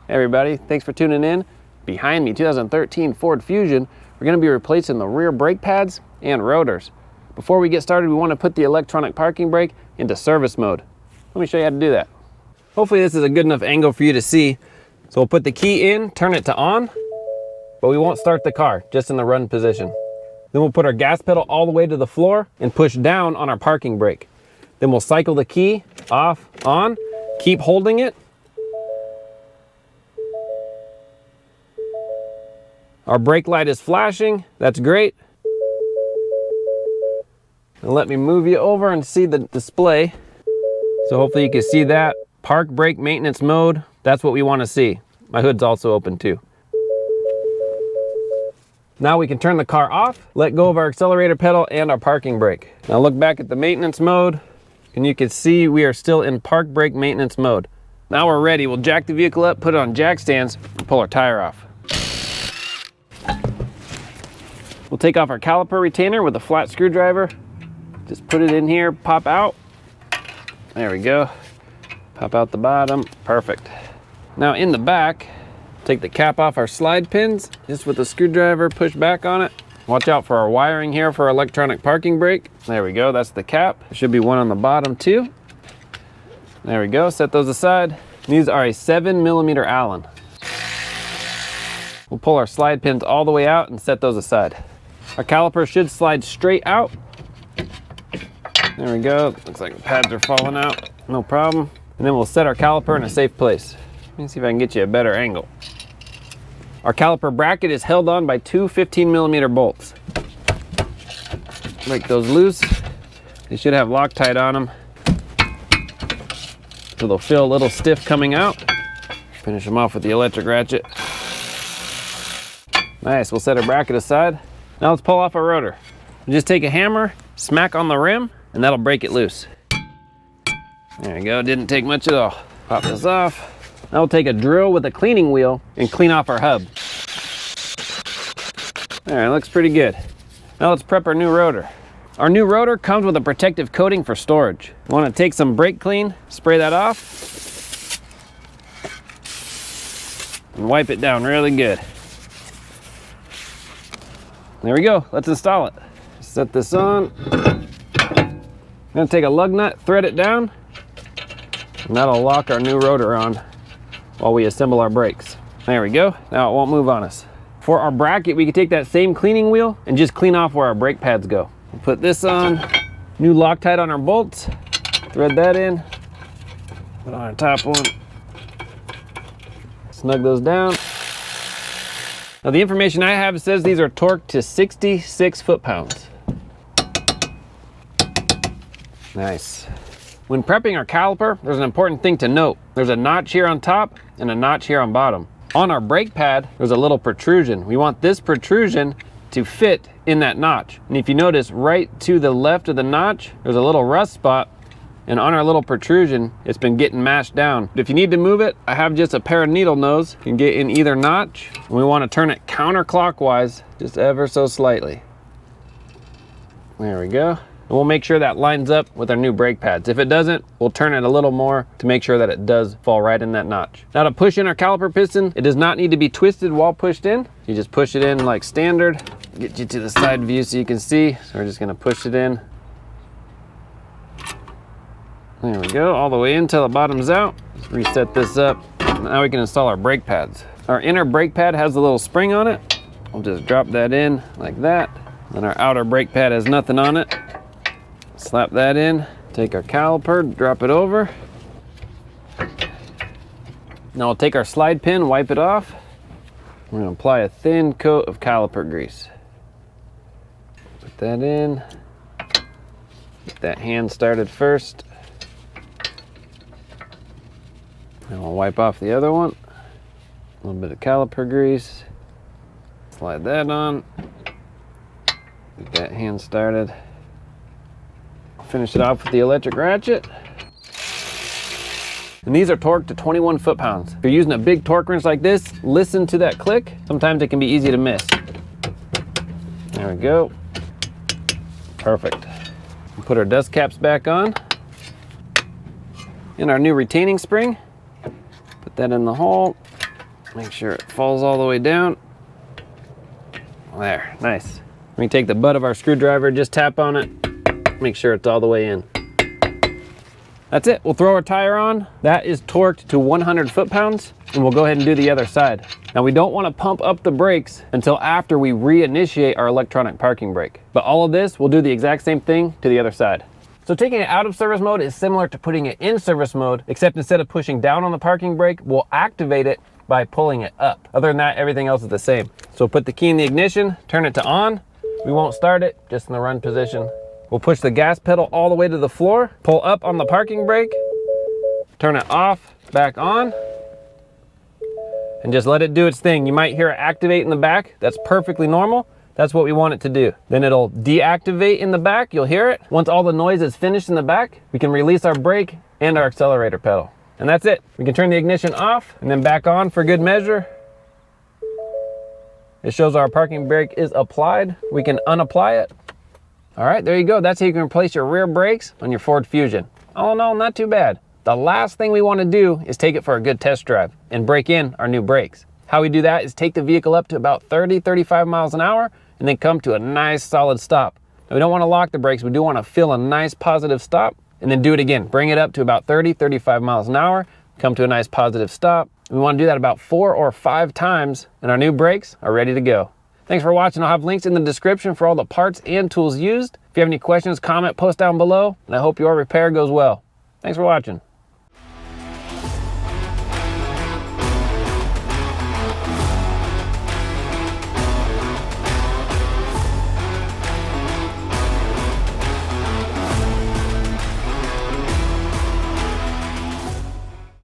Hey everybody, thanks for tuning in. Behind me, 2013 Ford Fusion, we're going to be replacing the rear brake pads and rotors. Before we get started, we want to put the electronic parking brake into service mode. Let me show you how to do that. Hopefully this is a good enough angle for you to see. So we'll put the key in, turn it to on, but we won't start the car, just in the run position. Then we'll put our gas pedal all the way to the floor and push down on our parking brake. Then we'll cycle the key off, on, keep holding it. Our brake light is flashing, that's great. And let me move you over and see the display. So hopefully you can see that. Park brake maintenance mode, that's what we want to see. My hood's also open too. Now we can turn the car off, let go of our accelerator pedal and our parking brake. Now look back at the maintenance mode, and you can see we are still in park brake maintenance mode. Now we're ready. We'll jack the vehicle up, put it on jack stands, and pull our tire off. We'll take off our caliper retainer with a flat screwdriver. Just put it in here, pop out. There we go. Pop out the bottom, perfect. Now in the back, take the cap off our slide pins, just with the screwdriver, push back on it. Watch out for our wiring here for our electronic parking brake. There we go, that's the cap. There should be one on the bottom too. There we go, set those aside. These are a 7mm Allen. We'll pull our slide pins all the way out and set those aside. Our caliper should slide straight out. There we go, looks like the pads are falling out, no problem. And then we'll set our caliper in a safe place. Let me see if I can get you a better angle. Our caliper bracket is held on by two 15mm bolts. Break those loose. They should have Loctite on them, so they'll feel a little stiff coming out. Finish them off with the electric ratchet. Nice, we'll set our bracket aside. Now let's pull off our rotor. Just take a hammer, smack on the rim, and that'll break it loose. There we go, didn't take much at all. Pop this off. Now we'll take a drill with a cleaning wheel and clean off our hub. All right, looks pretty good. Now let's prep our new rotor. Our new rotor comes with a protective coating for storage. You want to take some brake clean, spray that off, and wipe it down really good. There we go, let's install it. Set this on. I'm gonna take a lug nut, thread it down, and that'll lock our new rotor on while we assemble our brakes. There we go, now it won't move on us. For our bracket, we can take that same cleaning wheel and just clean off where our brake pads go. We'll put this on, new Loctite on our bolts, thread that in, put on our top one, snug those down. Now the information I have says these are torqued to 66 foot-pounds. Nice. When prepping our caliper, there's an important thing to note. There's a notch here on top and a notch here on bottom. On our brake pad, there's a little protrusion. We want this protrusion to fit in that notch. And if you notice, right to the left of the notch, there's a little rust spot. And on our little protrusion, it's been getting mashed down. If you need to move it, I have just a pair of needle nose. You can get in either notch. And we want to turn it counterclockwise, just ever so slightly. There we go. And we'll make sure that lines up with our new brake pads. If it doesn't, we'll turn it a little more to make sure that it does fall right in that notch. Now to push in our caliper piston, it does not need to be twisted while pushed in. You just push it in like standard. Get you to the side view so you can see. So we're just gonna push it in. There we go, all the way in till the bottom's out. Let's reset this up. Now we can install our brake pads. Our inner brake pad has a little spring on it. We'll just drop that in like that. And our outer brake pad has nothing on it. Slap that in, take our caliper, drop it over. Now we'll take our slide pin, wipe it off. We're gonna apply a thin coat of caliper grease. Put that in. Get that hand started first. And we'll wipe off the other one. A little bit of caliper grease. Slide that on. Get that hand started. Finish it off with the electric ratchet. And these are torqued to 21 foot-pounds. If you're using a big torque wrench like this, listen to that click. Sometimes it can be easy to miss. There we go. Perfect. We'll put our dust caps back on. And our new retaining spring. Put that in the hole. Make sure it falls all the way down. There, nice. We can take the butt of our screwdriver, just tap on it, make sure it's all the way in. That's it, we'll throw our tire on. That is torqued to 100 foot-pounds, and we'll go ahead and do the other side. Now we don't want to pump up the brakes until after we reinitiate our electronic parking brake. But all of this, we'll do the exact same thing to the other side. So taking it out of service mode is similar to putting it in service mode, except instead of pushing down on the parking brake, we'll activate it by pulling it up. Other than that, everything else is the same. So put the key in the ignition, turn it to on. We won't start it, just in the run position. We'll push the gas pedal all the way to the floor, pull up on the parking brake, turn it off, back on, and just let it do its thing. You might hear it activate in the back. That's perfectly normal. That's what we want it to do. Then it'll deactivate in the back. You'll hear it. Once all the noise is finished in the back, we can release our brake and our accelerator pedal. And that's it. We can turn the ignition off and then back on for good measure. It shows our parking brake is applied. We can unapply it. All right, there you go. That's how you can replace your rear brakes on your Ford Fusion. Oh no, not too bad. The last thing we want to do is take it for a good test drive and break in our new brakes. How we do that is take the vehicle up to about 30, 35 miles an hour and then come to a nice solid stop. Now, we don't want to lock the brakes. We do want to feel a nice positive stop and then do it again. Bring it up to about 30, 35 miles an hour, come to a nice positive stop. We want to do that about 4 or 5 times and our new brakes are ready to go. Thanks for watching. I'll have links in the description for all the parts and tools used. If you have any questions, comment, post down below, and I hope your repair goes well. Thanks for watching.